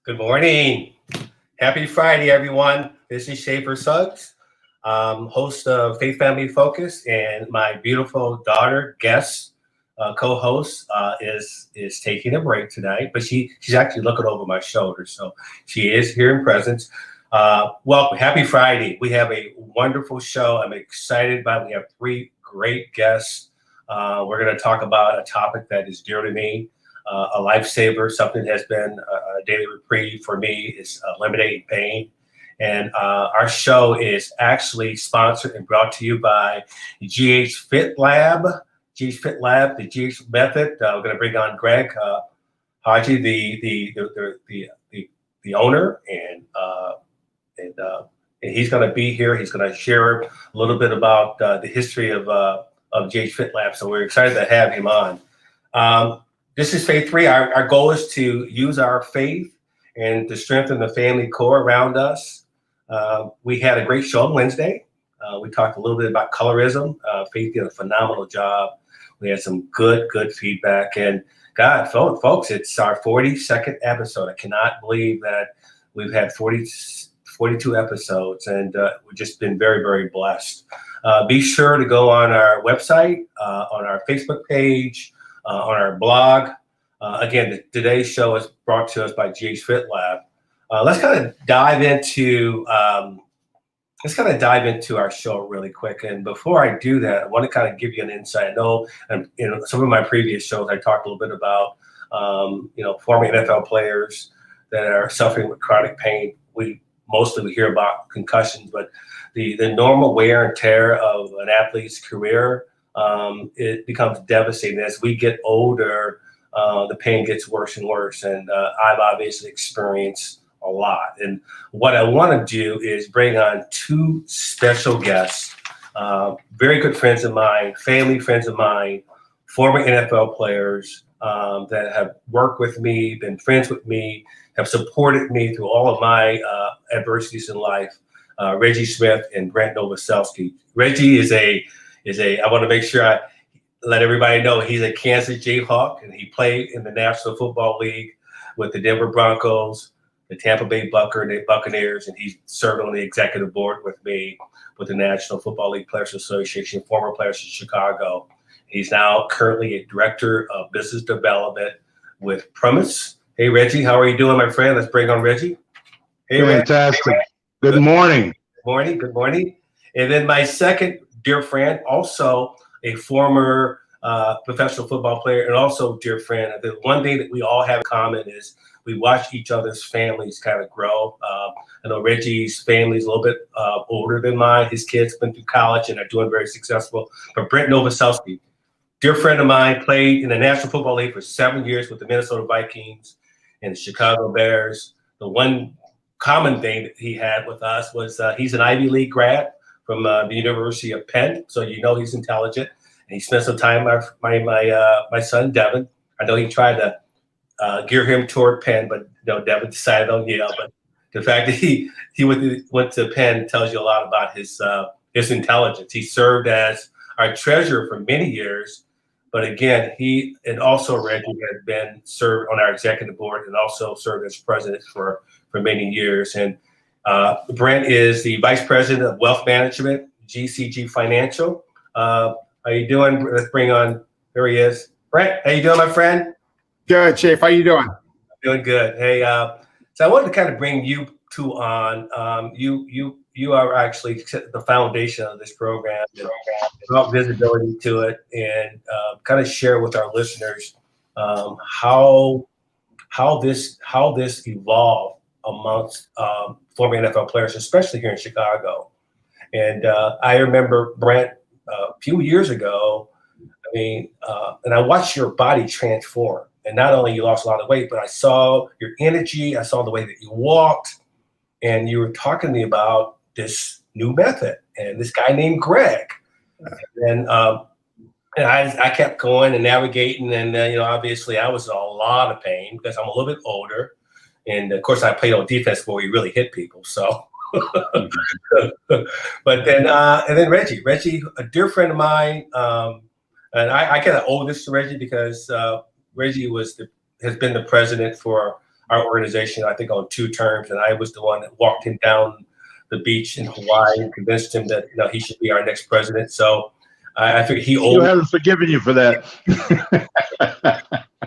Good morning. Happy Friday, everyone. This is Shafer Suggs, host of Faith Family Focus, and my beautiful daughter, guest, co-host, is taking a break tonight, but she's actually looking over my shoulder, so she is here in presence. Welcome. Happy Friday. We have a wonderful show. I'm excited about it. We have three great guests. We're going to talk about a topic that is dear to me. A lifesaver, something that has been a daily reprieve for me is eliminating pain. And our show is actually sponsored and brought to you by GH Fit Lab, the GH Method. We're going to bring on Greg Haji, the owner, and he's going to be here. He's going to share a little bit about the history of GH Fit Lab. So we're excited to have him on. This is Faith 3. Our goal is to use our faith and to strengthen the family core around us. We had a great show on Wednesday. We talked a little bit about colorism. Faith did a phenomenal job. We had some good feedback. And God, folks, it's our 42nd episode. I cannot believe that we've had 42 episodes, and we've just been very blessed. Be sure to go on our website, on our Facebook page, on our blog. Again, today's show is brought to us by GH Fit Lab. Let's kind of dive into our show really quick. And before I do that, I want to kind of give you an insight. I know, some of my previous shows, I talked a little bit about, former NFL players that are suffering with chronic pain. We hear about concussions, but the normal wear and tear of an athlete's career, it becomes devastating. As we get older, the pain gets worse and worse. And I've obviously experienced a lot. And what I want to do is bring on two special guests, very good friends of mine, family friends of mine, former NFL players that have worked with me, been friends with me, have supported me through all of my adversities in life. Reggie Smith and Brent Novoselsky. Reggie is I want to make sure I let everybody know he's a Kansas Jayhawk, and he played in the National Football League with the Denver Broncos, the Tampa Bay Buccaneers, and he served on the executive board with me with the National Football League Players Association, former players in Chicago. He's now currently a director of business development with Premise. Hey, Reggie, how are you doing, my friend? Let's bring on Reggie. Hey, fantastic. Reggie. Good morning. Good morning. And then my second dear friend, also a former professional football player and also dear friend. The one thing that we all have in common is we watch each other's families kind of grow. I know Reggie's family is a little bit older than mine. His kids went through college and are doing very successful. But Brent Novoselsky, dear friend of mine, played in the National Football League for 7 years with the Minnesota Vikings and the Chicago Bears. The one common thing that he had with us was he's an Ivy League grad from the University of Penn, so he's intelligent. And he spent some time with my son Devin. I know he tried to gear him toward Penn, but Devin decided on Yale. But the fact that he went to Penn tells you a lot about his intelligence. He served as our treasurer for many years, but again, he and also Reggie had been served on our executive board and also served as president for many years. And Brent is the vice president of wealth management, GCG Financial. How you doing? Let's bring on, there he is. Brent, how you doing, my friend? Good, Chief. How you doing? Doing good. Hey, so I wanted to kind of bring you two on. You are actually the foundation of this program and brought visibility to it, and kind of share with our listeners how this evolved amongst former NFL players, especially here in Chicago. And I remember, Brent, a few years ago, and I watched your body transform. And not only you lost a lot of weight, but I saw your energy. I saw the way that you walked. And you were talking to me about this new method and this guy named Greg. And I kept going and navigating. And, obviously I was in a lot of pain because I'm a little bit older. And of course I played on defense where we really hit people. So, but then, and then Reggie, a dear friend of mine. And I kind of owe this to Reggie because Reggie has been the president for our organization, I think, on 2 terms, and I was the one that walked him down the beach in Hawaii and convinced him that he should be our next president. So I figured he owed. You haven't forgiven you for that.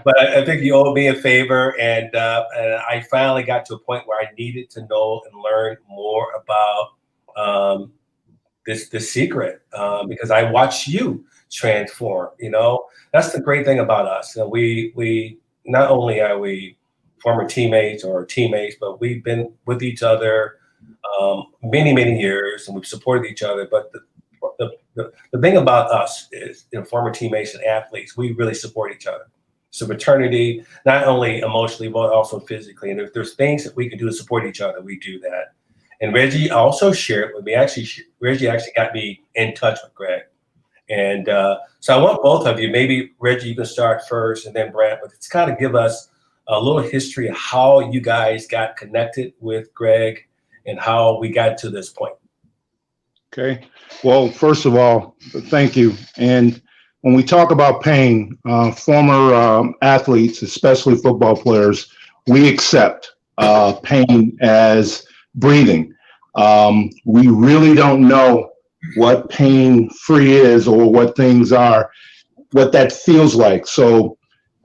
But I think he owed me a favor, and I finally got to a point where I needed to know and learn more about this secret because I watched you transform. That's the great thing about us. We not only are we former teammates or teammates, but we've been with each other many years, and we've supported each other. But the thing about us is, former teammates and athletes, we really support each other. So fraternity, not only emotionally, but also physically. And if there's things that we can do to support each other, we do that. And Reggie also shared with me. Reggie actually got me in touch with Greg. And so I want both of you, maybe Reggie, you can start first, and then Brad, but it's kind of give us a little history of how you guys got connected with Greg and how we got to this point. Okay. Well, first of all, thank you. And when we talk about pain, former athletes, especially football players, we accept pain as breathing. We really don't know what pain-free is or what things are, what that feels like. So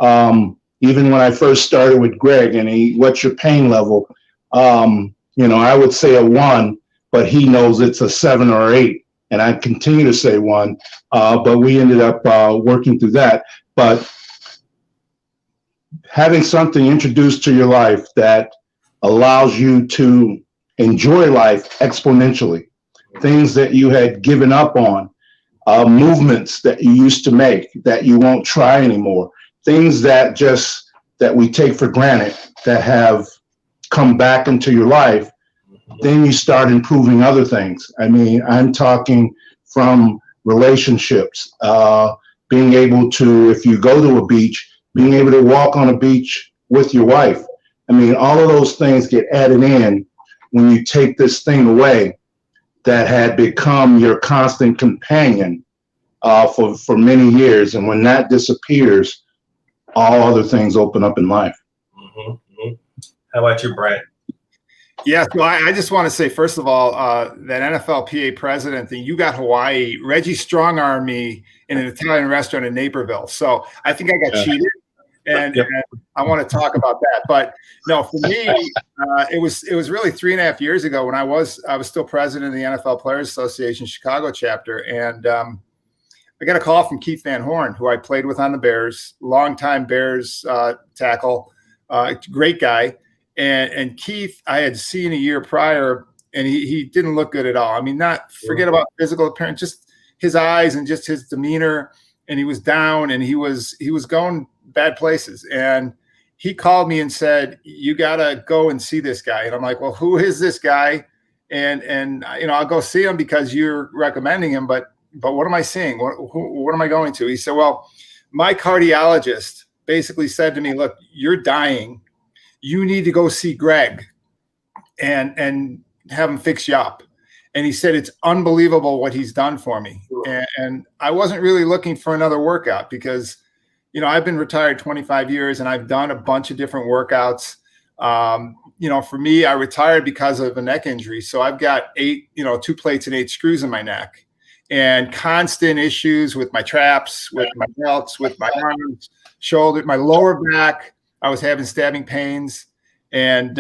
even when I first started with Greg and what's your pain level, I would say a 1, but he knows it's a 7 or 8. And I continue to say 1, but we ended up working through that. But having something introduced to your life that allows you to enjoy life exponentially, things that you had given up on, movements that you used to make that you won't try anymore, things that we take for granted that have come back into your life, then you start improving other things. I mean, I'm talking from relationships, being able to, if you go to a beach, being able to walk on a beach with your wife. I mean, all of those things get added in when you take this thing away that had become your constant companion for many years. And when that disappears, all other things open up in life. Mm-hmm. Mm-hmm. How about you, Brad? Yeah, so I just want to say, first of all, that NFLPA president thing, you got Hawaii. Reggie strong-armed me in an Italian restaurant in Naperville. So I think I got cheated, and I want to talk about that. But no, for me, it was really 3.5 years ago when I was still president of the NFL Players Association Chicago chapter, and I got a call from Keith Van Horn, who I played with on the Bears, longtime Bears tackle, great guy. And Keith, I had seen a year prior, and he didn't look good at all. I mean, forget about physical appearance, just his eyes and just his demeanor. And he was down, and he was going bad places. And he called me and said, "You got to go and see this guy." And I'm like, "Well, who is this guy?" And I'll go see him because you're recommending him. But what am I seeing? What am I going to? He said, "Well, my cardiologist basically said to me, look, you're dying. You need to go see Greg and have him fix you up." And he said, "It's unbelievable what he's done for me." And I wasn't really looking for another workout because, I've been retired 25 years and I've done a bunch of different workouts. For me, I retired because of a neck injury. So I've got 2 plates and 8 screws in my neck and constant issues with my traps, with my belts, with my arms, shoulder, my lower back. I was having stabbing pains and,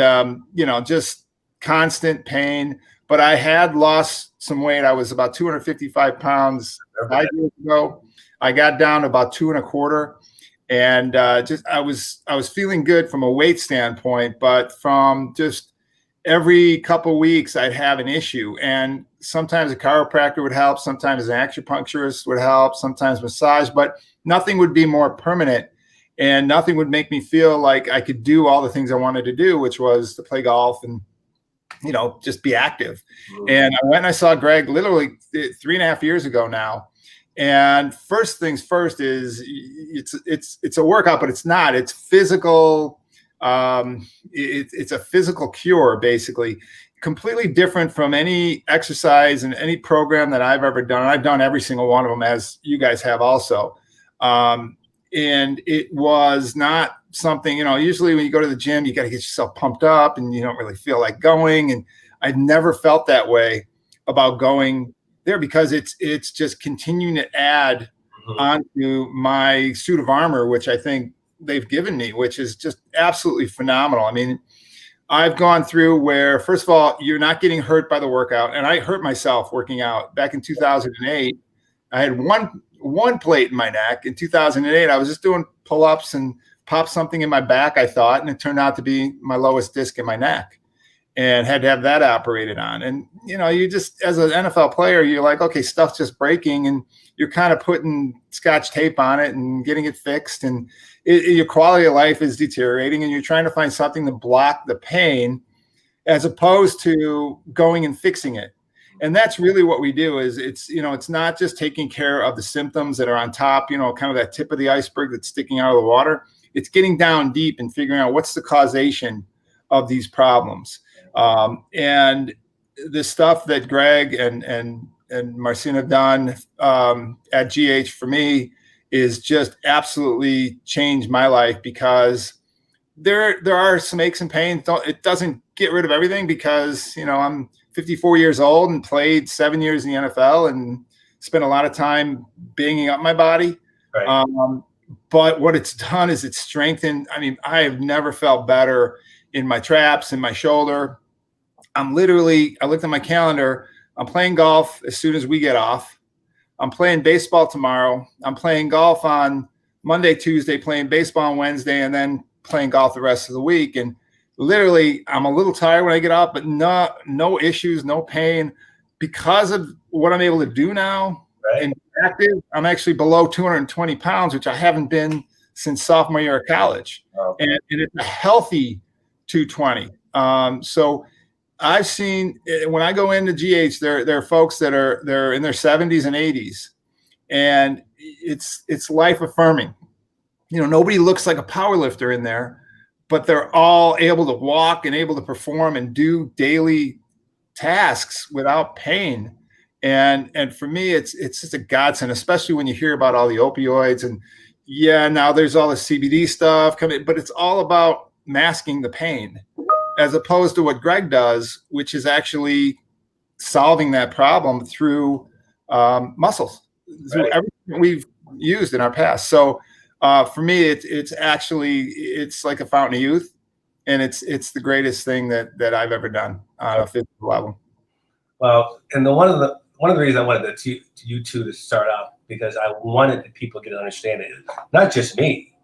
just constant pain. But I had lost some weight. I was about 255 pounds 5 years ago. I got down to about 2.25. And I was feeling good from a weight standpoint, but from just every couple of weeks, I'd have an issue. And sometimes a chiropractor would help. Sometimes an acupuncturist would help. Sometimes massage, but nothing would be more permanent. And nothing would make me feel like I could do all the things I wanted to do, which was to play golf and, just be active. Mm-hmm. And I went and I saw Greg literally 3.5 years ago now. And first things first is it's a workout, but it's not. It's physical. It's a physical cure, basically. Completely different from any exercise and any program that I've ever done. I've done every single one of them, as you guys have also. And it was not something, usually when you go to the gym, you got to get yourself pumped up and you don't really feel like going. And I've never felt that way about going there because it's just continuing to add onto my suit of armor, which I think they've given me, which is just absolutely phenomenal. I mean, I've gone through where, first of all, you're not getting hurt by the workout. And I hurt myself working out back in 2008. I had one plate in my neck. In 2008, I was just doing pull-ups and popped something in my back, I thought, and it turned out to be my lowest disc in my neck and had to have that operated on. And, you just, as an NFL player, you're like, okay, stuff's just breaking, and you're kind of putting Scotch tape on it and getting it fixed. And your quality of life is deteriorating, and you're trying to find something to block the pain as opposed to going and fixing it. And that's really what we do is it's not just taking care of the symptoms that are on top, kind of that tip of the iceberg that's sticking out of the water. It's getting down deep and figuring out what's the causation of these problems. And the stuff that Greg and Marcin have done at GH for me is just absolutely changed my life, because there are some aches and pains. It doesn't get rid of everything, because I'm 54 years old and played 7 years in the NFL and spent a lot of time banging up my body. Right. But what it's done is it's strengthened. I mean, I have never felt better in my traps, in my shoulder. I looked at my calendar. I'm playing golf as soon as we get off. I'm playing baseball tomorrow. I'm playing golf on Monday, Tuesday, playing baseball on Wednesday, and then playing golf the rest of the week. And literally, I'm a little tired when I get off, but no issues, no pain, because of what I'm able to do now. Right. And active, I'm actually below 220 pounds, which I haven't been since sophomore year of college. Oh. And it's a healthy 220. So I've seen, when I go into GH, there are folks they're in their 70s and 80s, and it's life affirming. Nobody looks like a power lifter in there, but they're all able to walk and able to perform and do daily tasks without pain. And for me, it's just a godsend, especially when you hear about all the opioids and now there's all the CBD stuff coming, but it's all about masking the pain, as opposed to what Greg does, which is actually solving that problem through muscles, through everything we've used in our past. So for me, it's like a fountain of youth, and it's the greatest thing that I've ever done on a physical level. Well, and one of the reasons I wanted you two to start out, because I wanted the people to understand it, not just me,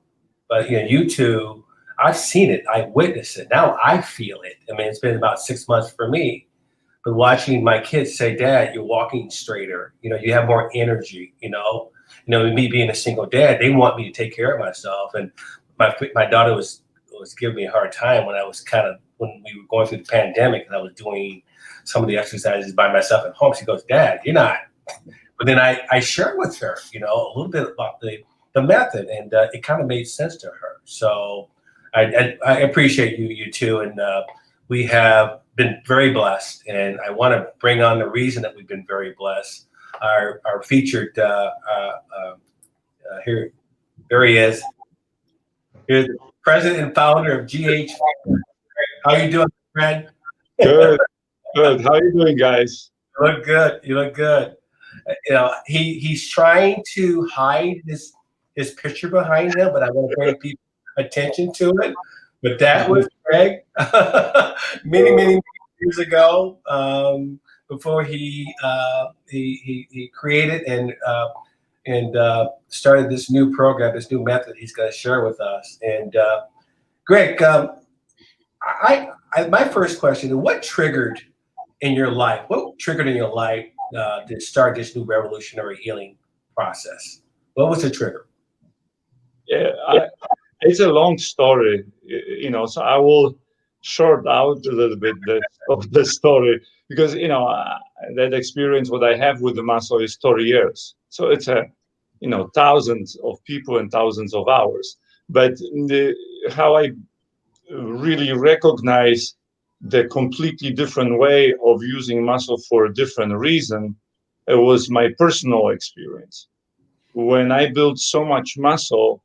but you two. I've seen it. I witnessed it. Now I feel it. I mean, it's been about 6 months for me, but watching my kids say, "Dad, you're walking straighter. You have more energy." Me being a single dad, they want me to take care of myself. And my daughter was giving me a hard time when we were going through the pandemic, and I was doing some of the exercises by myself at home. She goes, "Dad, you're not." But then I shared with her, a little bit about the method, and it kind of made sense to her. So I appreciate you two, and we have been very blessed. And I want to bring on the reason that we've been very blessed. Our featured here he is. Here's the president and founder of GH. How you doing, Fred? Good. How are you doing, guys? You look good. You look good. He's trying to hide his picture behind him, but I want to bring people's attention to it. But that was Greg many years ago, before he created and started this new program, this new method he's going to share with us. And Greg, my first question: what triggered in your life to start this new revolutionary healing process? What was the trigger? Yeah, it's a long story, so I will short out a little bit of the story, because, that experience, what I have with the muscle is 30 years. So it's thousands of people and thousands of hours. But how I really recognize the completely different way of using muscle for a different reason, it was my personal experience. When I built so much muscle,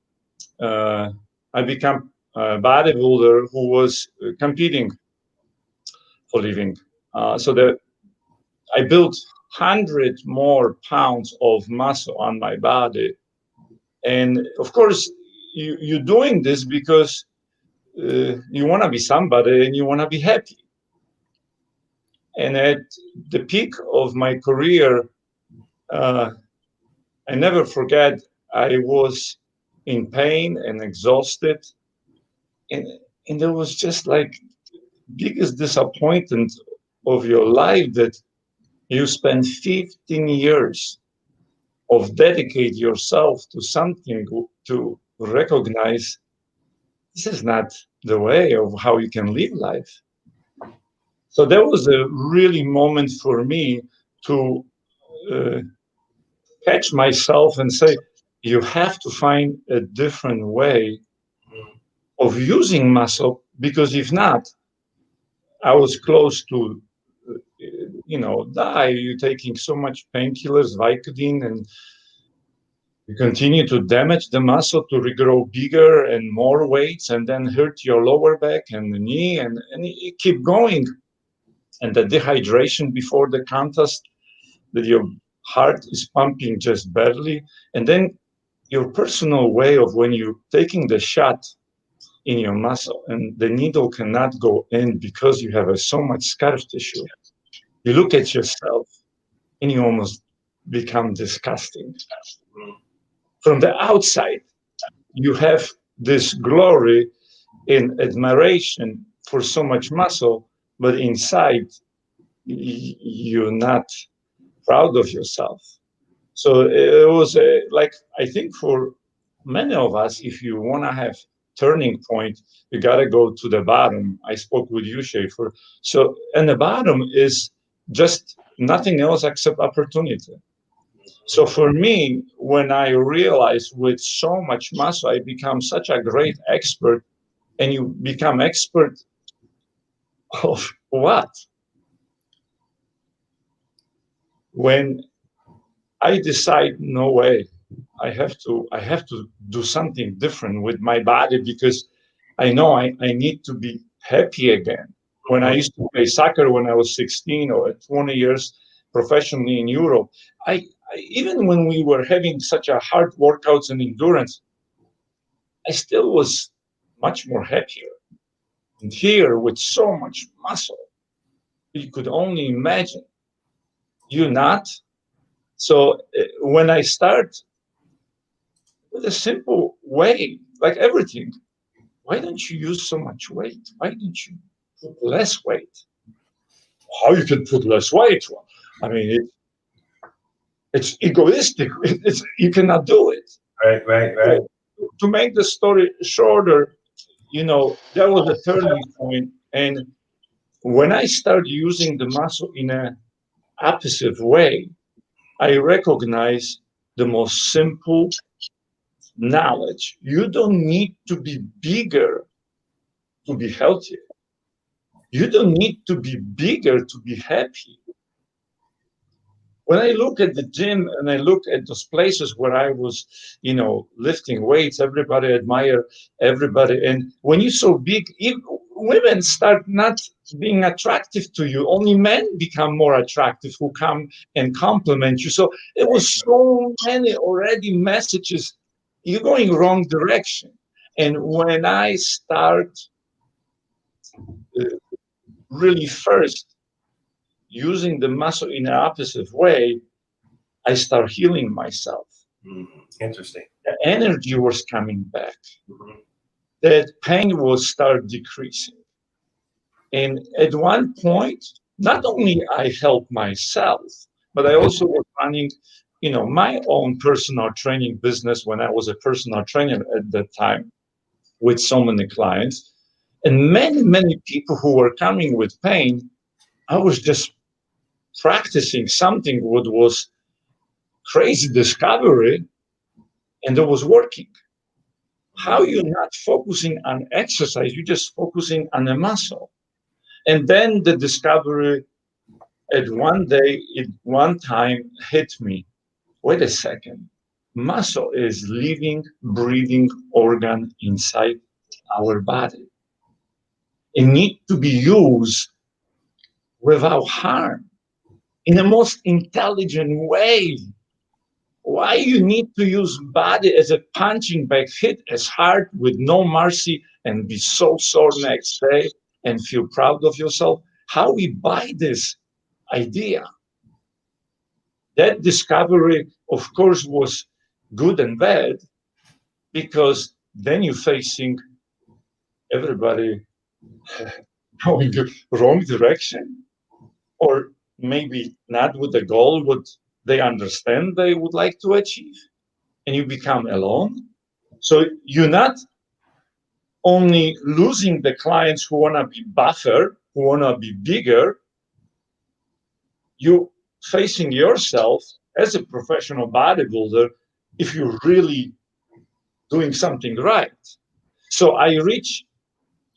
I became a bodybuilder who was competing for living. So that I built 100 more pounds of muscle on my body. And of course, you're doing this because you want to be somebody and you want to be happy. And at the peak of my career, I never forget, I was in pain and exhausted. And, and there was just like biggest disappointment of your life that you spend 15 years of dedicate yourself to something to recognize this is not the way of how you can live life. So that was a really moment for me to uh, catch myself and say, you have to find a different way of using muscle, because if not, I was close to, die. You're taking so much painkillers, Vicodin, and you continue to damage the muscle to regrow bigger and more weights, and then hurt your lower back and the knee, and you keep going. And the dehydration before the contest, that your heart is pumping just barely. And then your personal way of when you're taking the shot in your muscle and the needle cannot go in because you have so much scar tissue. You look at yourself and you almost become disgusting. From the outside, you have this glory and admiration for so much muscle, but inside, you're not proud of yourself. So it was like, I think for many of us, if you want to have turning point, you got to go to the bottom. I spoke with you, Shafer. So, and the bottom is just nothing else except opportunity. So for me, when I realized with so much muscle, I become such a great expert, and you become expert of what? When I decide, no way, I have to do something different with my body, because I know I need to be happy again. When I used to play soccer when I was 16 or 20 years professionally in Europe, even when we were having such a hard workouts and endurance, I still was much more happier. And here with so much muscle, you could only imagine. You not? So when I start with a simple way, like everything, why don't you use so much weight? Why don't you put less weight? How you can put less weight? I mean, it's egoistic. You cannot do it. Right. To make the story shorter, that was a turning point. And when I started using the muscle in an opposite way, I recognize the most simple knowledge. You don't need to be bigger to be healthy. You don't need to be bigger to be happy. When I look at the gym and I look at those places where I was, lifting weights, everybody admire everybody. And when you're so big, women start not being attractive to you. Only men become more attractive who come and compliment you. So it was so many already messages. You're going wrong direction. And when I start really first using the muscle in an opposite way, I start healing myself. Interesting. The energy was coming back. That pain will start decreasing. And at one point, not only I helped myself, but I also was running, my own personal training business when I was a personal trainer at that time with so many clients. And many, many people who were coming with pain, I was just practicing something what was crazy discovery, and it was working. How you're not focusing on exercise, you're just focusing on the muscle. And then the discovery at one day, at one time hit me. Wait a second. muscle is living, breathing organ inside our body. It needs to be used without harm in the most intelligent way. Why you need to use body as a punching bag, hit as hard with no mercy and be so sore next day and feel proud of yourself? How we buy this idea? That discovery, of course, was good and bad, because then you're facing everybody going the wrong direction, or maybe not with the goal what they understand they would like to achieve, and you become alone. So you're not only losing the clients who want to be buffer, who want to be bigger, you facing yourself as a professional bodybuilder if you're really doing something right. So I reach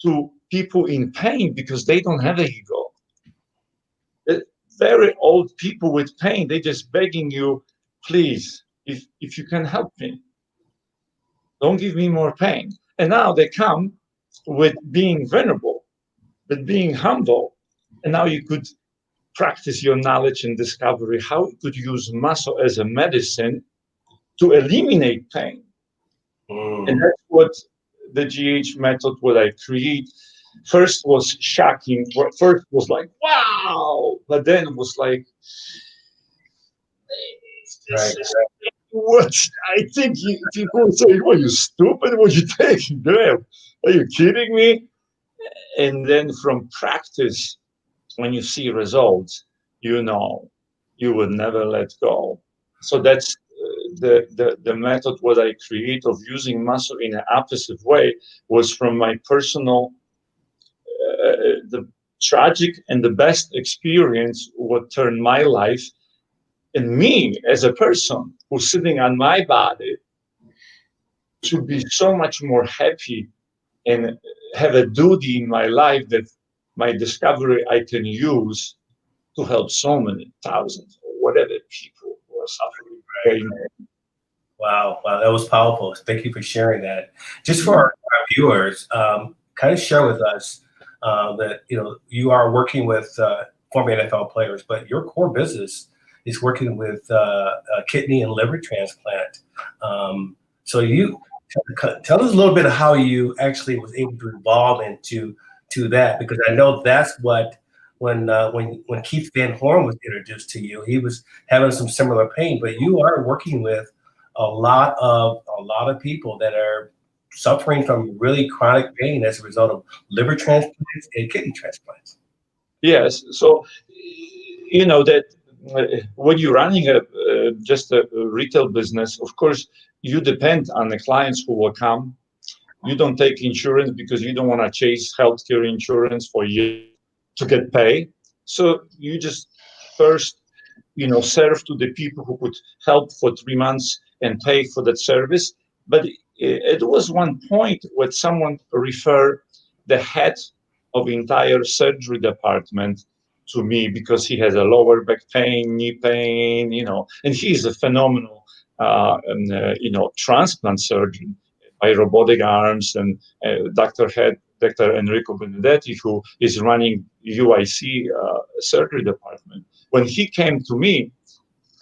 to people in pain because they don't have an ego. Very old people with pain, they just begging you, please, if you can help me, don't give me more pain. And now they come with being vulnerable, with being humble. And now you could practice your knowledge and discovery how you could use muscle as a medicine to eliminate pain. And that's what the GH method, what I create, first was shocking. First was like, wow, but then it was like, Right. what? I think people would say, "Are you stupid? What are you taking there? Are you kidding me?" And then from practice, when you see results, you know you will never let go. So that's the method what I create of using muscle in an opposite way was from my personal the tragic and the best experience what turned my life and me as a person who's sitting on my body to be so much more happy and have a duty in my life that my discovery I can use to help so many thousands or whatever people who are suffering pain. Wow, wow, that was powerful. Thank you for sharing that. Just for our viewers, kind of share with us that you are working with former NFL players, but your core business is working with a kidney and liver transplant. So you tell us a little bit of how you actually was able to evolve into that, because I know that's what when Keith Van Horn was introduced to you, he was having some similar pain, but you are working with a lot of people that are suffering from really chronic pain as a result of liver transplants and kidney transplants. Yes, so that when you're running just a retail business, of course you depend on the clients who will come. You don't take insurance because you don't want to chase healthcare insurance for years to get paid. So you just first serve to the people who could help for 3 months and pay for that service. But it was one point where someone referred the head of entire surgery department to me because he has a lower back pain, knee pain, and he's a phenomenal, transplant surgeon by robotic arms, and Dr. Enrico Benedetti, who is running UIC surgery department. When he came to me,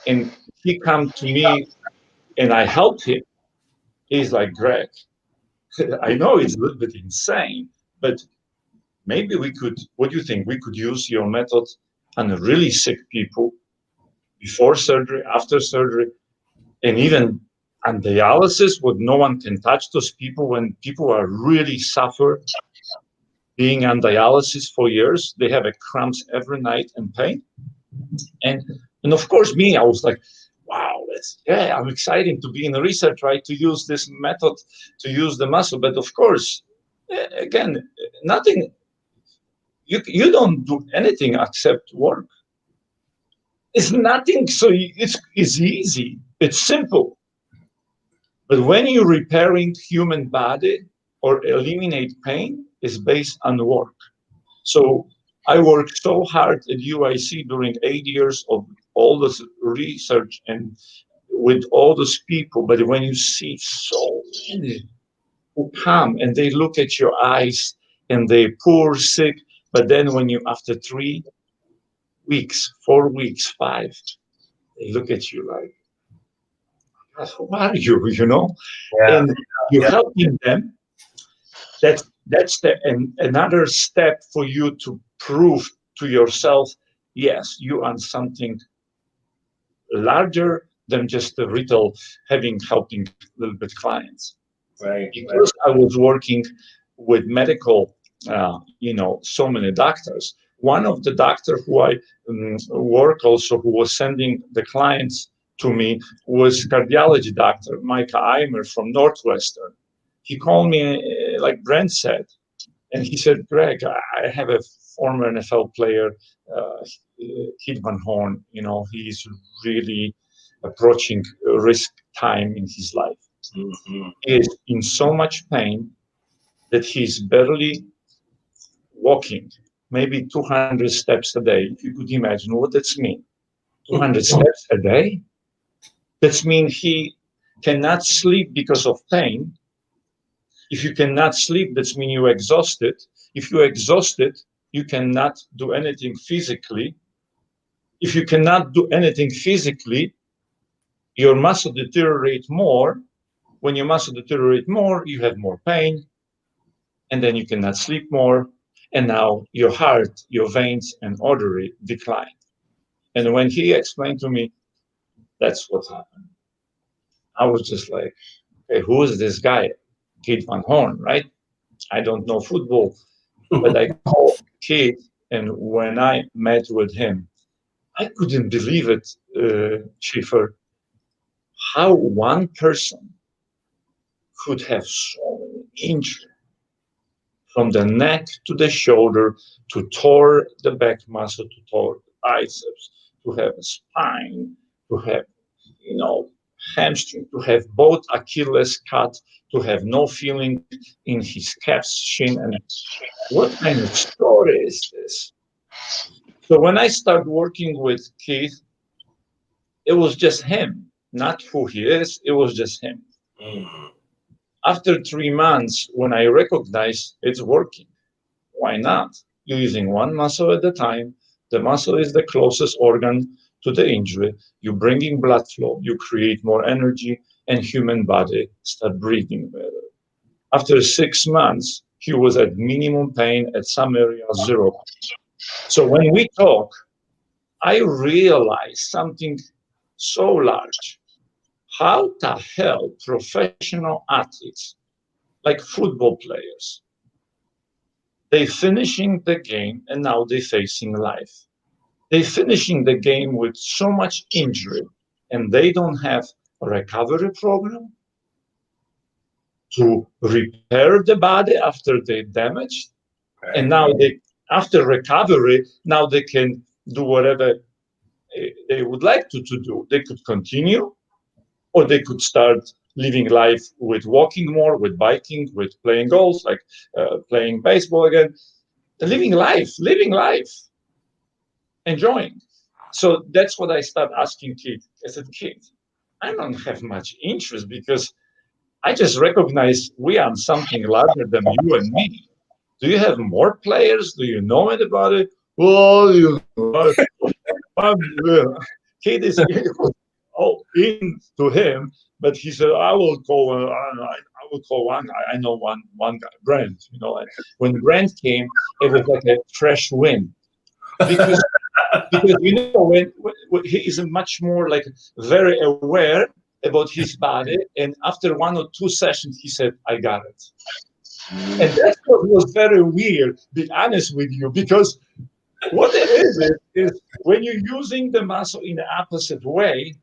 and and I helped him, he's like, Greg, I know it's a little bit insane, but maybe what do you think? We could use your method on really sick people before surgery, after surgery, and even on dialysis, where no one can touch those people when people are really suffer being on dialysis for years. They have a cramps every night and pain. And of course, me, I was like, wow, I'm excited to be in research, right? To use this method, to use the muscle. But of course, again, nothing, you don't do anything except work. It's nothing, so it's easy, it's simple. But when you're repairing human body or eliminate pain, it's based on work. So I worked so hard at UIC during 8 years of all this research and with all those people, but when you see so many who come and they look at your eyes and they poor, sick, but then when you, after 3 weeks, 4 weeks, 5, they look at you like, who are you, you know? Yeah. And you're helping them. That's another step for you to prove to yourself, yes, you are something larger than just a retail helping little bit clients. Right. Because I was working with medical, so many doctors. One of the doctors who I work also, who was sending the clients to me, was cardiology doctor Micah Eimer from Northwestern. He called me, like Brent said, and he said, Greg, I have a former NFL player, Kid Van Horn. He's really approaching risk time in his life. Mm-hmm. He is in so much pain that he's barely walking, maybe 200 steps a day. If you could imagine what that's mean, 200 steps a day? That means he cannot sleep because of pain. If you cannot sleep, that means you're exhausted. If you're exhausted, you cannot do anything physically. If you cannot do anything physically, your muscle deteriorate more. When your muscle deteriorate more, you have more pain, and then you cannot sleep more. And now your heart, your veins, and artery decline. And when he explained to me, that's what happened. I was just like, hey, who is this guy? Kid Van Horn, right? I don't know football, but I called Kid, and when I met with him, I couldn't believe it, Shafer, how one person could have so many injuries from the neck to the shoulder, to tore the back muscle, to tore the biceps, to have a spine, to have, hamstring, to have both Achilles cut, to have no feeling in his calf shin. And what kind of story is this? So when I started working with Keith, it was just him, not who he is, it was just him. Mm-hmm. After 3 months, when I recognized it's working, why not? You're using one muscle at a time. The muscle is the closest organ to the injury. You're bringing blood flow. You create more energy, and human body start breathing better. After 6 months, he was at minimum pain, at some areas 0. So when we talk, I realized something so large. How the hell professional athletes, like football players, they finishing the game and now they facing life. They finishing the game with so much injury and they don't have a recovery program to repair the body after they damaged. Right. And now after recovery, now they can do whatever they would like to do. They could continue, or they could start living life with walking more, with biking, with playing golf, like playing baseball again. Living life, enjoying. So that's what I started asking Kid. I said, Kid, I don't have much interest because I just recognize we are something larger than you and me. Do you have more players? Do you know anybody? Well, Kid is into him, but he said, I will call. I will call one. I know one guy, Brent. And when Brent came, it was like a fresh wind, because when he is much more like very aware about his body, and after 1 or 2 sessions, he said, I got it. And that's what was very weird, be honest with you, because what it is when you're using the muscle in the opposite way,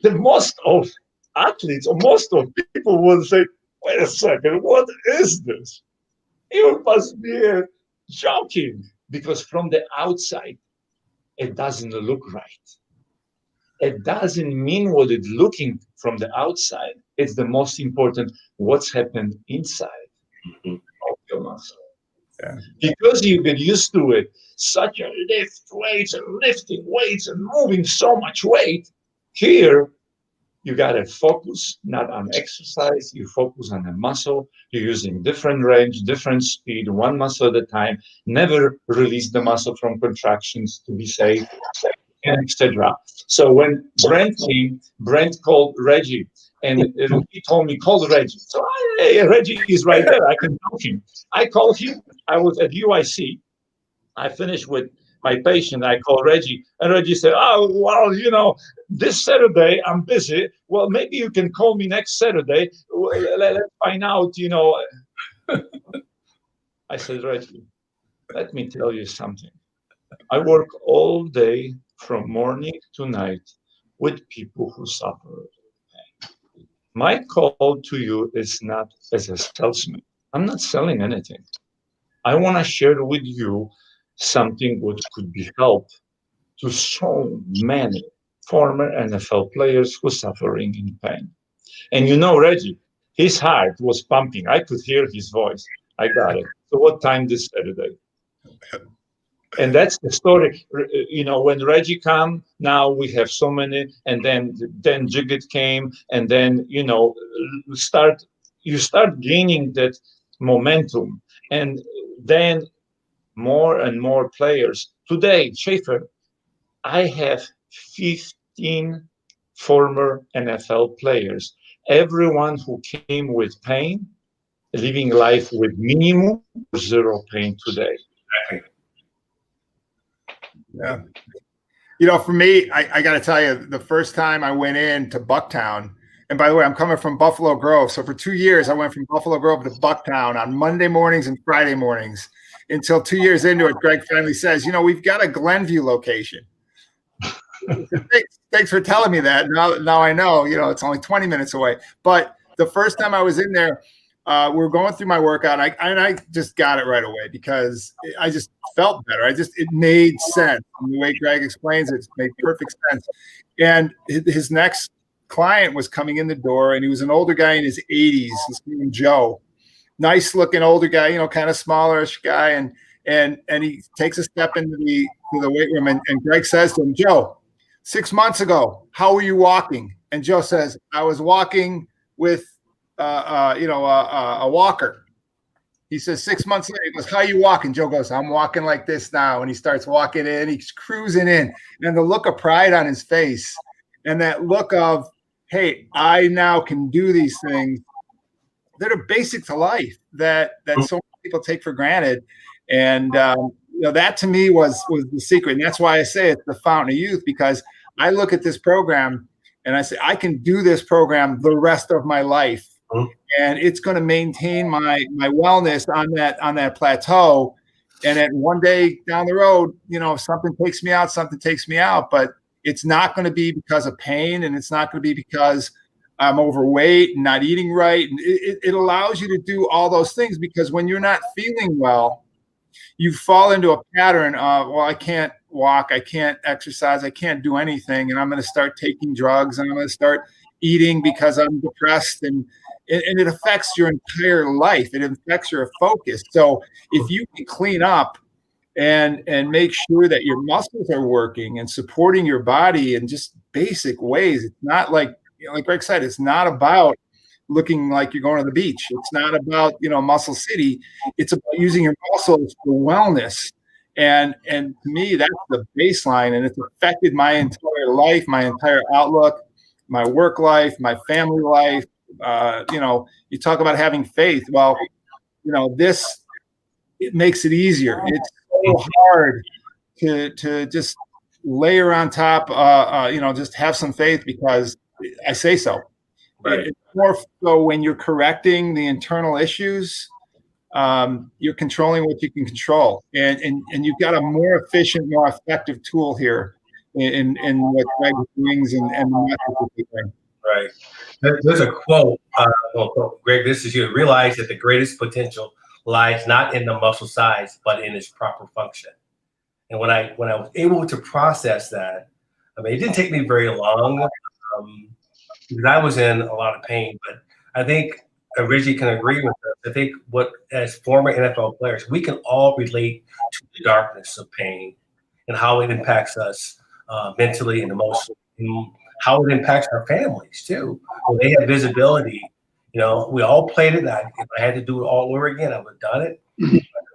the most of athletes or most of people will say, wait a second, what is this? You must be joking, because from the outside, it doesn't look right. It doesn't mean what it's looking from the outside. It's the most important, what's happened inside of your muscle. Yeah. Because you get used to it, such a lifting weights and moving so much weight. Here, You got to focus not on exercise. You focus on the muscle. You're using different range, different speed, one muscle at a time. Never release the muscle from contractions to be safe, etc. So when Brent came, Brent called Reggie, and he told me, call Reggie. So Reggie is right there. I can call him. I called him. I was at UIC. I finished with my patient. I called Reggie, and Reggie said, "Oh, well, this Saturday I'm busy. Well, maybe you can call me next Saturday. Let's find out." I said, Reggie, let me tell you something. I work all day from morning to night with people who suffer. My call to you is not as a salesman. I'm not selling anything. I want to share with you something which could be help to so many former NFL players who are suffering in pain. And Reggie, his heart was pumping. I could hear his voice. I got it. So what time this Saturday? And that's the story. When Reggie came, now we have so many, and then Jigget came, and then you start gaining that momentum, and then more and more players. Today, Shafer, I have 15 former NFL players. Everyone who came with pain, living life with minimum or zero pain today. Yeah. For me, I got to tell you, the first time I went in to Bucktown, and by the way, I'm coming from Buffalo Grove. So for 2 years, I went from Buffalo Grove to Bucktown on Monday mornings and Friday mornings until 2 years into it, Greg finally says, we've got a Glenview location. Thanks for telling me that. Now I know, it's only 20 minutes away. But the first time I was in there, we were going through my workout, and I just got it right away because I just felt better. It made sense. And the way Greg explains it made perfect sense. And his next client was coming in the door, and he was an older guy in his 80s. His name was Joe. Nice looking older guy, kind of smallerish guy. And he takes a step into the weight room, and Greg says to him, Joe, 6 months ago, how were you walking? And Joe says, I was walking with a walker. He says 6 months later, he goes, how are you walking? Joe goes, I'm walking like this now. And he starts walking in, he's cruising in. And the look of pride on his face and that look of, hey, I now can do these things that are basic to life that so many people take for granted. And that to me was the secret. And that's why I say it's the fountain of youth, because I look at this program and I say, I can do this program the rest of my life. And it's going to maintain my wellness on that plateau. And at one day down the road, if something takes me out, but it's not going to be because of pain, and it's not going to be because I'm overweight and not eating right. And it allows you to do all those things, because when you're not feeling well, you fall into a pattern of, well, I can't walk, I can't exercise, I can't do anything. And I'm going to start taking drugs, and I'm going to start eating because I'm depressed, and it affects your entire life. It affects your focus. So if you can clean up and make sure that your muscles are working and supporting your body in just basic ways, it's not like Greg said, it's not about looking like you're going to the beach. It's not about, Muscle City. It's about using your muscles for wellness. And to me, that's the baseline, and it's affected my entire life, my entire outlook, my work life, my family life. You talk about having faith. Well, it makes it easier. It's so hard to just layer on top, just have some faith because I say so. Right. It's more so when you're correcting the internal issues, you're controlling what you can control, and you've got a more efficient, more effective tool here in what Greg brings and the methods that bring. Right. There's a quote, Greg, this is you. Realize that the greatest potential lies not in the muscle size, but in its proper function. And when I was able to process that, it didn't take me very long because I was in a lot of pain. But I think Reggie can agree with us. I think as former NFL players, we can all relate to the darkness of pain and how it impacts us mentally and emotionally. how it impacts our families too. When they have visibility, we all played it. If I had to do it all over again, I would have done it.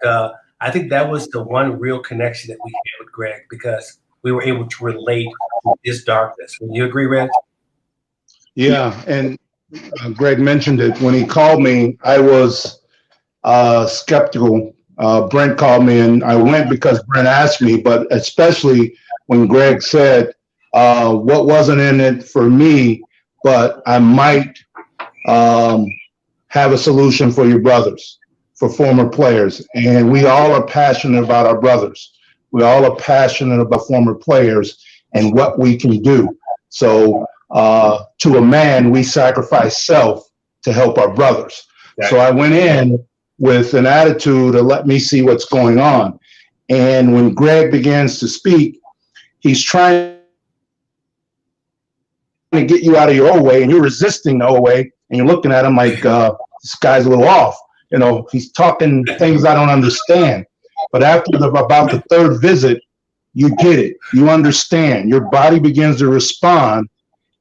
But, I think that was the one real connection that we had with Greg, because we were able to relate to his darkness. Would you agree, Reg? Yeah, and Greg mentioned it. When he called me, I was skeptical. Brent called me, and I went because Brent asked me, but especially when Greg said, what wasn't in it for me, but I might have a solution for your brothers, for former players. And we all are passionate about our brothers. We all are passionate about former players and what we can do. So to a man, we sacrifice self to help our brothers. Okay. So I went in with an attitude of let me see what's going on. And when Greg begins to speak, he's trying to get you out of your old way, and you're resisting the old way, and you're looking at him like this guy's a little off. He's talking things I don't understand. But after about the third visit, you get it. You understand. Your body begins to respond,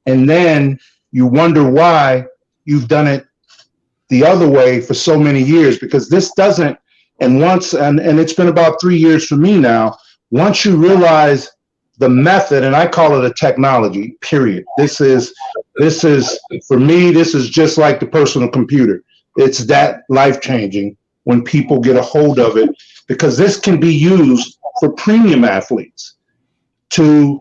and then you wonder why you've done it the other way for so many years, because this doesn't. And it's been about 3 years for me now. Once you realize the method, and I call it a technology, period. This is for me, this is just like the personal computer. It's that life-changing when people get a hold of it, because this can be used for premium athletes to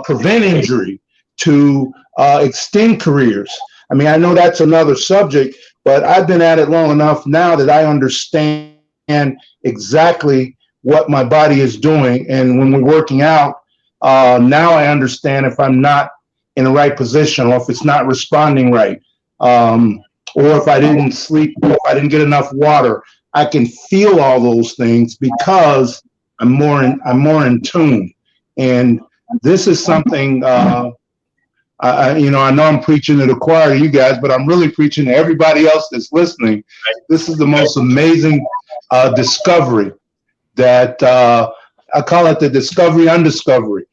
prevent injury, to extend careers. I mean, I know that's another subject, but I've been at it long enough now that I understand exactly what my body is doing. And when we're working out, now I understand if I'm not in the right position, or if it's not responding right, or if I didn't sleep, or if I didn't get enough water. I can feel all those things because I'm more in tune. And this is something I know I'm preaching to the choir, you guys, but I'm really preaching to everybody else that's listening. This is the most amazing discovery that I call it the discovery undiscovery.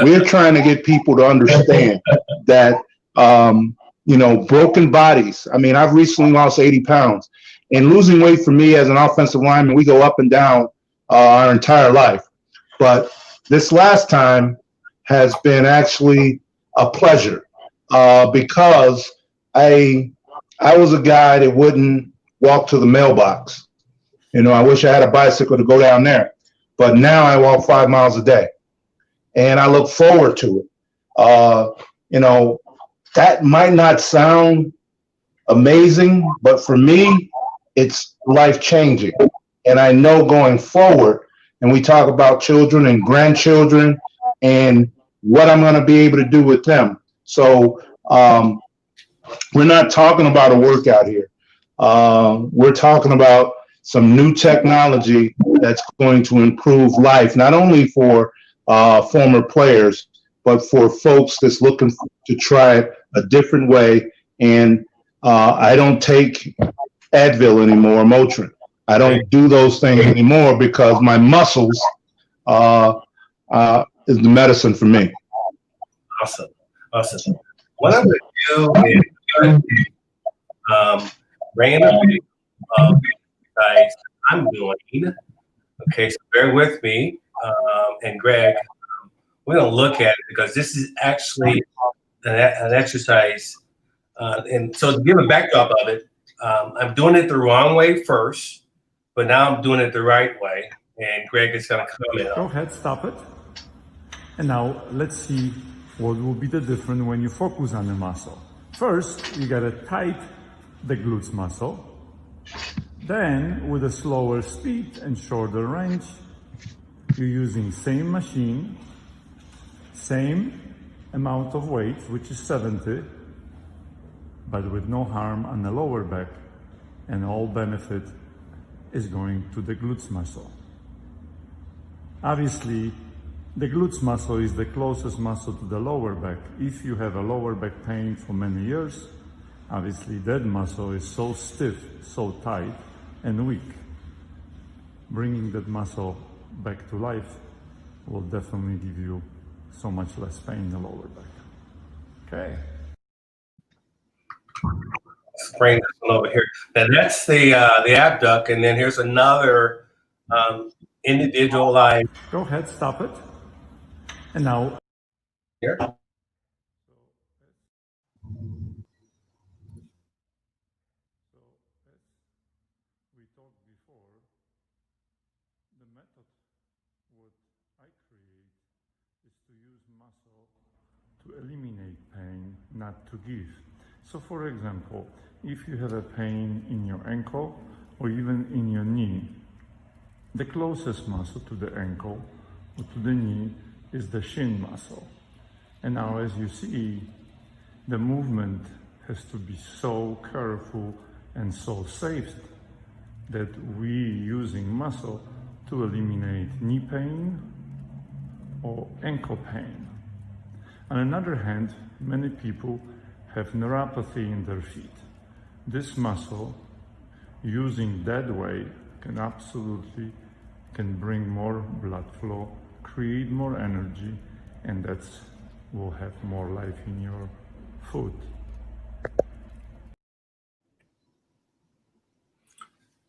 We're trying to get people to understand that, broken bodies. I mean, I've recently lost 80 pounds, and losing weight for me as an offensive lineman, we go up and down our entire life. But this last time has been actually a pleasure because I was a guy that wouldn't walk to the mailbox. I wish I had a bicycle to go down there, but now I walk 5 miles a day, and I look forward to it. That might not sound amazing, but for me, it's life-changing. And I know going forward, and we talk about children and grandchildren and what I'm going to be able to do with them. So we're not talking about a workout here. We're talking about some new technology that's going to improve life, not only for former players, but for folks that's looking to try it a different way. And I don't take Advil anymore, Motrin. I don't do those things anymore because my muscles is the medicine for me. Awesome. What I'm going to do is random exercise I'm doing. Okay, so bear with me. And Greg, we're going to look at it because this is actually an exercise. And so to give a backdrop of it, I'm doing it the wrong way first, but now I'm doing it the right way. And Greg is going to come in. Go ahead, stop it. And now let's see what will be the difference when you focus on the muscle. First, you got to tight the glutes muscle. Then, with a slower speed and shorter range, you're using same machine, same amount of weight, which is 70, but with no harm on the lower back, and all benefit is going to the glutes muscle. Obviously, the glutes muscle is the closest muscle to the lower back. If you have a lower back pain for many years, obviously that muscle is so stiff, so tight and weak. Bringing that muscle back to life will definitely give you so much less pain in the lower back. Okay. Let's bring this one over here. Now that's the abduct, and then here's another individualized Go ahead, stop it. And now here. we talked before, the method what I create is to use muscle to eliminate pain, not to give. So for example, if you have a pain in your ankle or even in your knee, the closest muscle to the ankle or to the knee is the shin muscle. And now as you see, the movement has to be so careful and so safe that we using muscle to eliminate knee pain or ankle pain. On the other hand, many people have neuropathy in their feet. This muscle, using that way, can bring more blood flow, create more energy, and will have more life in your foot.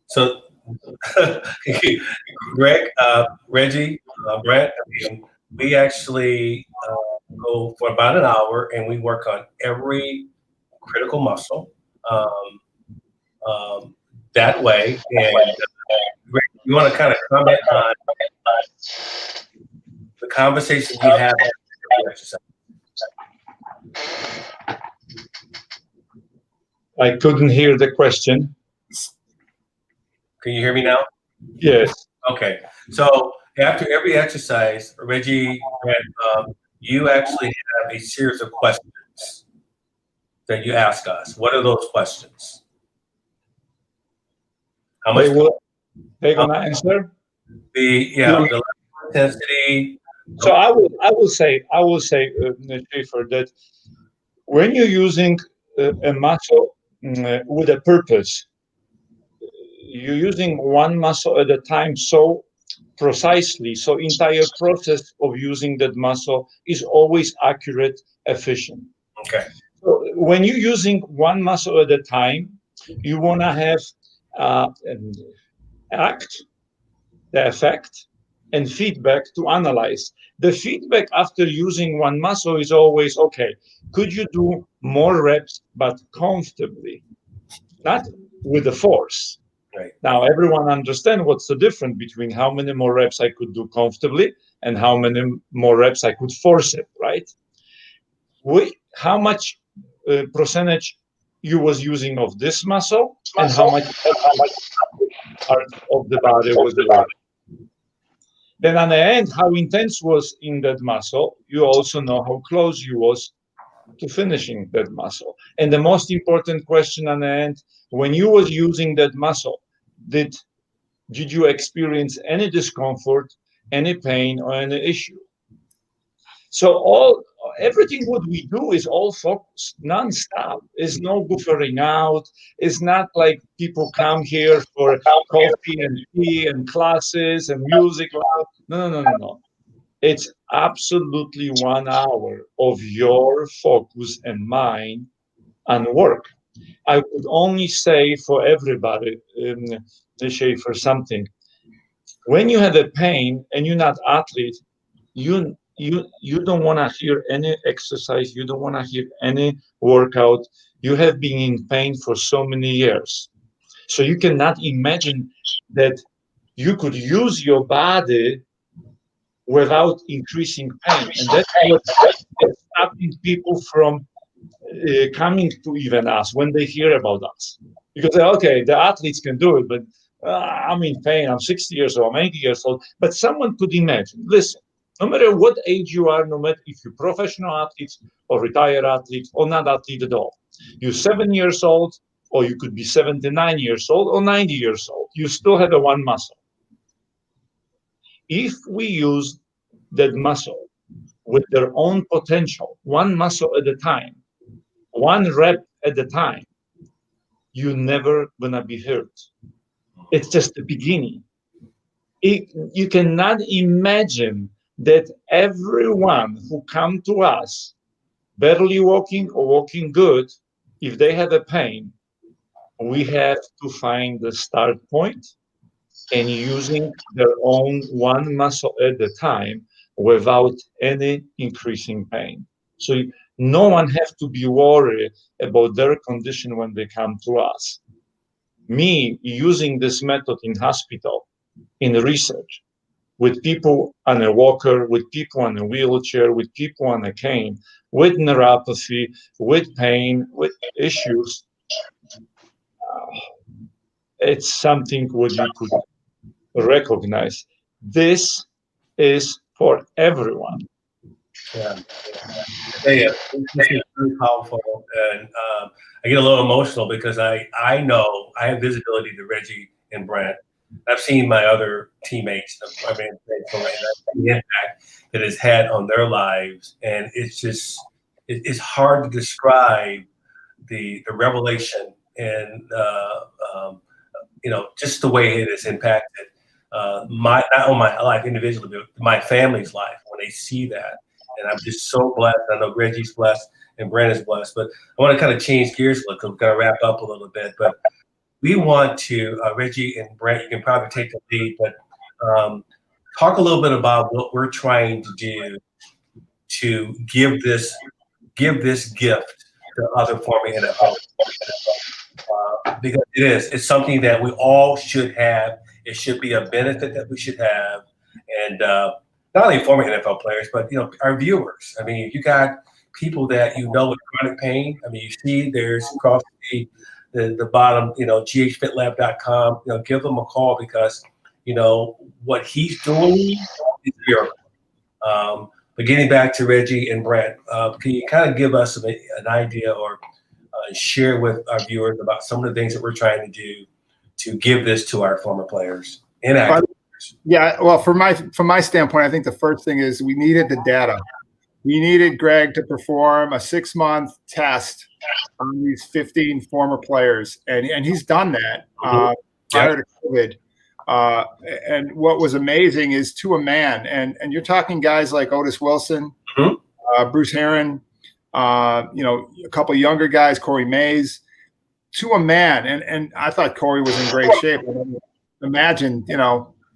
So, Greg, Reggie, Brett, we actually go for about an hour and we work on every critical muscle that way. And Greg, you want to kind of comment on the conversation you have after the exercise? I couldn't hear the question. Can you hear me now? Yes. Okay. So after every exercise, Reggie, you actually have a series of questions that you ask us. What are those questions? How much? They're gonna answer. The level of intensity. So I will say, Shafer, that when you're using a muscle with a purpose, you're using one muscle at a time so precisely, so entire process of using that muscle is always accurate, efficient. Okay. So when you're using one muscle at a time, you want to have the effect, and feedback to analyze. The feedback after using one muscle is always, okay, could you do more reps, but comfortably, not with the force? Right. Now, everyone understands what's the difference between how many more reps I could do comfortably and how many more reps I could force it, right? How much percentage you was using of this muscle and how much part of the body was working. Then on the end, how intense was in that muscle, you also know how close you was to finishing that muscle. And the most important question on the end, when you was using that muscle, did you experience any discomfort, any pain, or any issue? So everything what we do is all focused, non-stop. Is no goofering out. It's not like people come here for coffee and tea and classes and music. No. It's absolutely 1 hour of your focus and mind and work. I would only say for everybody, Shafer, something. When you have a pain and you're not athlete, you don't want to hear any exercise. You don't want to hear any workout. You have been in pain for so many years. So you cannot imagine that you could use your body without increasing pain. And that's what is stopping people from coming to even us when they hear about us. Because, okay, the athletes can do it, but I'm in pain. I'm 60 years old, I'm 80 years old. But someone could imagine, listen, no matter what age you are, no matter if you're professional athletes or retired athletes or not athlete at all, you're 7 years old, or you could be 79 years old or 90 years old. You still have a one muscle. If we use that muscle with their own potential, one muscle at a time, one rep at a time, you're never gonna be hurt. It's just the beginning. You cannot imagine that everyone who come to us barely walking or walking good, if they have a pain, we have to find the start point and using their own one muscle at a time without any increasing pain. So no one has to be worried about their condition when they come to us. Me using this method in hospital, in research, with people on a walker, with people on a wheelchair, with people on a cane, with neuropathy, with pain, with issues, it's something what you could recognize. This is for everyone. Yeah. Yeah, this is really powerful, and I get a little emotional because I know I have visibility to Reggie and Brent. I've seen my other teammates. I mean, the impact that it's had on their lives, and it's just it's hard to describe the revelation and just the way it has impacted my not only my life individually, but my family's life when they see that. And I'm just so blessed. I know Reggie's blessed and Brent is blessed. But I want to kind of change gears a little, kind of wrap up a little bit. But we want to, Reggie and Brent, you can probably take the lead, but talk a little bit about what we're trying to do to give this gift to other former NFL. Because it's something that we all should have. It should be a benefit that we should have. And not only former NFL players, but our viewers. I mean, you got people that with chronic pain. I mean, you see there's across the bottom, ghfitlab.com. Give them a call because what he's doing is miracle. But getting back to Reggie and Brent, can you kind of give us an idea or share with our viewers about some of the things that we're trying to do to give this to our former players and active players? Yeah, well, from my standpoint, I think the first thing is we needed the data. We needed Greg to perform a 6-month test on these 15 former players, and he's done that prior to COVID. And what was amazing is to a man, and you're talking guys like Otis Wilson, Bruce Heron, a couple of younger guys, Corey Mays, to a man. And I thought Corey was in great shape. I mean, imagine,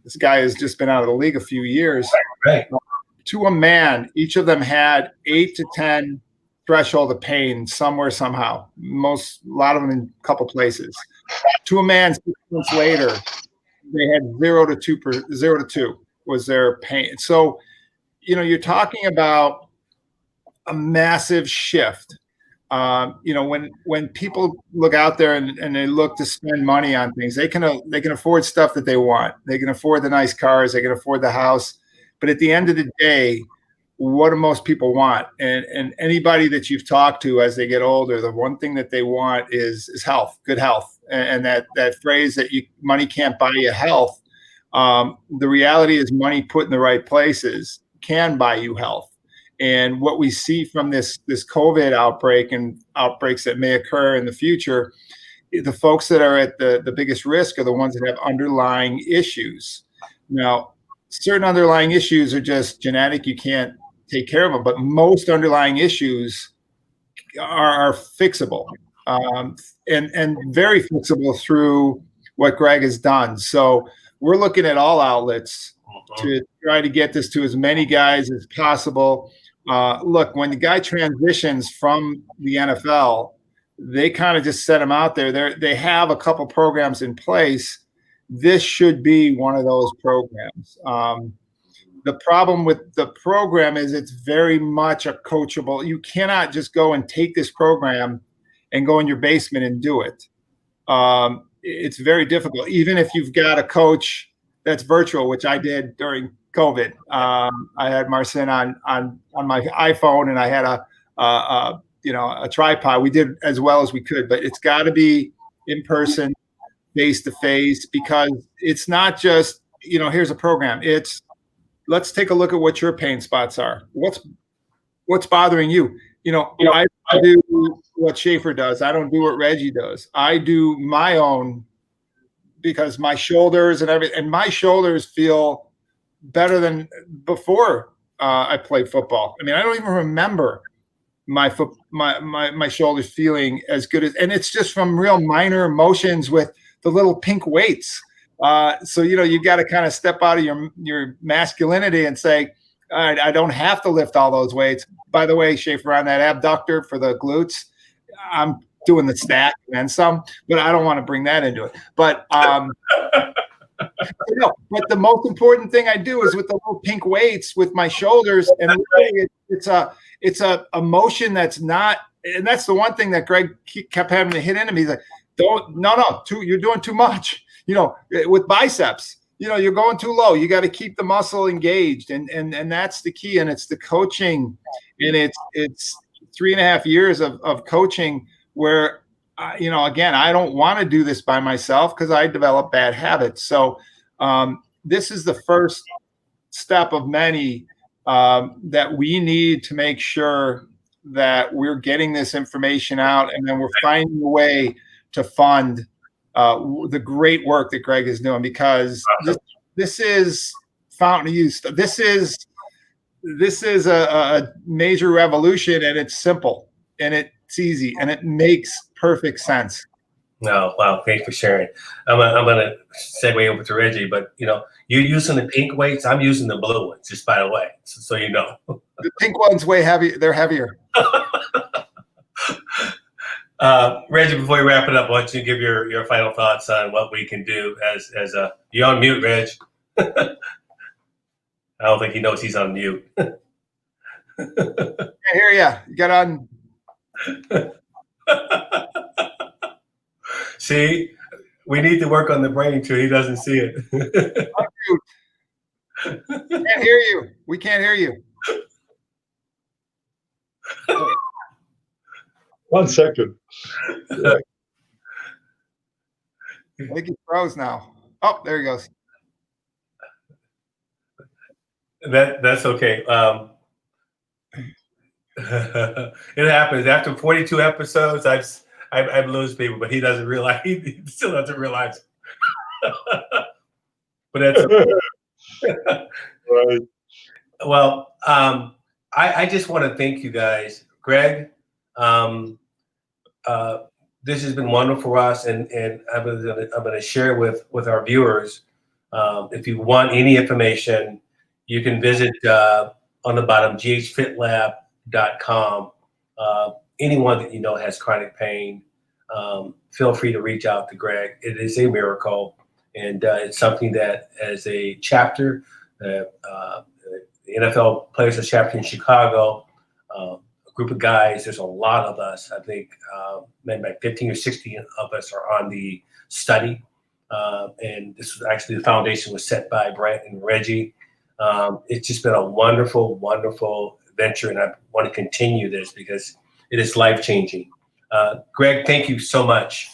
this guy has just been out of the league a few years. Right. To a man, each of them had 8 to 10 threshold of pain somewhere, somehow. A lot of them in a couple places. To a man, 6 months later, they had 0 to 2 was their pain. So, you're talking about a massive shift. When people look out there and they look to spend money on things, they can afford stuff that they want. They can afford the nice cars. They can afford the house. But at the end of the day, what do most people want? And anybody that you've talked to as they get older, the one thing that they want is health, good health. And that phrase that money can't buy you health. The reality is money put in the right places can buy you health. And what we see from this COVID outbreak and outbreaks that may occur in the future, the folks that are at the biggest risk are the ones that have underlying issues. Now, certain underlying issues are just genetic. You can't take care of them, but most underlying issues are fixable and very fixable through what Greg has done. So we're looking at all outlets to try to get this to as many guys as possible. Look, when the guy transitions from the NFL, they kind of just set him out there. They have a couple programs in place. This should be one of those programs. The problem with the program is it's very much a coachable. You cannot just go and take this program and go in your basement and do it. It's very difficult, even if you've got a coach that's virtual, which I did during COVID. I had Marcin on my iPhone, and I had a tripod. We did as well as we could, but it's got to be in person, face to face, because it's not just here's a program. It's let's take a look at what your pain spots are. What's bothering you? I do what Shafer does. I don't do what Reggie does. I do my own because my shoulders and everything, and my shoulders feel better than before I played football. I mean, I don't even remember my shoulders feeling as good as, and it's just from real minor motions with the little pink weights. So, you got to kind of step out of your masculinity and say, all right, I don't have to lift all those weights. By the way, Shafer, on that abductor for the glutes, I'm doing the stack and some, but I don't want to bring that into it. But but the most important thing I do is with the little pink weights with my shoulders, and really it's a motion that's not, and that's the one thing that Greg kept having to hit into me. He's like, you're doing too much. With biceps, you're going too low. You got to keep the muscle engaged, and that's the key. And it's the coaching, and it's 3.5 years of coaching where, again, I don't want to do this by myself because I develop bad habits. So this is the first step of many that we need to make sure that we're getting this information out, and then we're finding a way to fund the great work that Greg is doing, because this is fountain of youth. This is a major revolution, and it's simple, and it's easy, and it makes perfect sense. No, wow, thanks for sharing. I'm gonna segue over to Reggie, but you're using the pink weights. I'm using the blue ones, just by the way, so you know. The pink one's way heavy. They're heavier. Reggie, before we wrap it up, why don't you give your final thoughts on what we can do as a, you're on mute, Reg. I don't think he knows he's on mute. Can't hear you. You got on. See, we need to work on the brain too. He doesn't see it. Can't hear you. We can't hear you. 1 second. I think he froze now. Oh, there he goes. That's okay. It happens after 42 episodes. I've lose people, but he doesn't realize. He still doesn't realize. But that's Right. well. I just want to thank you guys, Greg. This has been wonderful for us, and I'm going to share with our viewers. If you want any information, you can visit on the bottom ghfitlab.com. Anyone that has chronic pain, feel free to reach out to Greg. It is a miracle, and it's something that, as a chapter, the NFL Players of Chapter in Chicago, a group of guys, there's a lot of us. I think maybe 15 or 16 of us are on the study. And this was actually, the foundation was set by Brent and Reggie. It's just been a wonderful, wonderful venture, and I want to continue this because it is life-changing. Greg, thank you so much.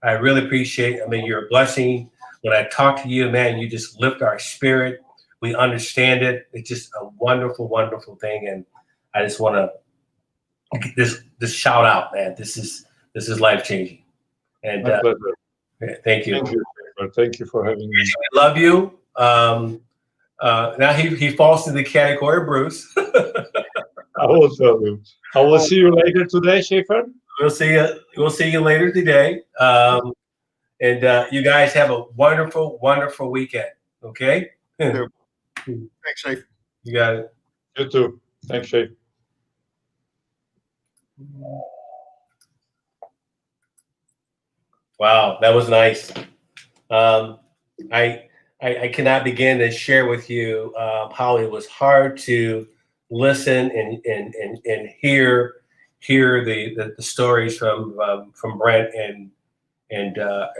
I really appreciate it. I mean, you're a blessing. When I talk to you, man, you just lift our spirit. We understand it. It's just a wonderful, wonderful thing. And I just want to this shout out, man. This is life-changing. And thank you. Thank you for having me. I love you. Now he falls into the category of Bruce. I will tell you. I will see you later today, Shafer. We'll see you later today. And you guys have a wonderful, wonderful weekend. Okay? Thanks, Shafe. You got it. You too. Thanks, Shafe. Wow, that was nice. I cannot begin to share with you how it was hard to listen and hear the stories from Brent and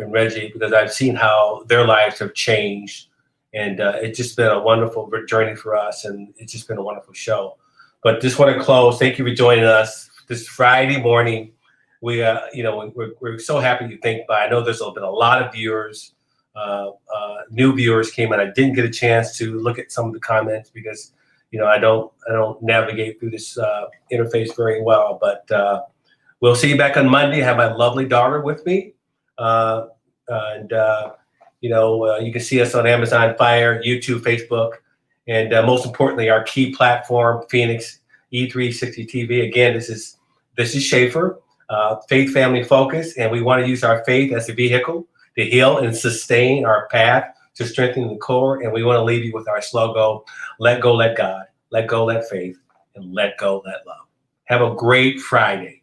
Reggie, because I've seen how their lives have changed, and it's just been a wonderful journey for us, and it's just been a wonderful show. But just want to close. Thank you for joining us this Friday morning. We're so happy you think by. I know there's been a lot of viewers, new viewers came in. I didn't get a chance to look at some of the comments because I don't navigate through this interface very well. But we'll see you back on Monday. I have my lovely daughter with me, you can see us on Amazon Fire, YouTube, Facebook, and most importantly, our key platform, Phoenix E360 TV. Again, this is Shafer, faith, family focus, and we want to use our faith as a vehicle to heal and sustain our path to strengthen the core. And we want to leave you with our slogan: let go, let God, let go, let faith, and let go, let love. Have a great Friday.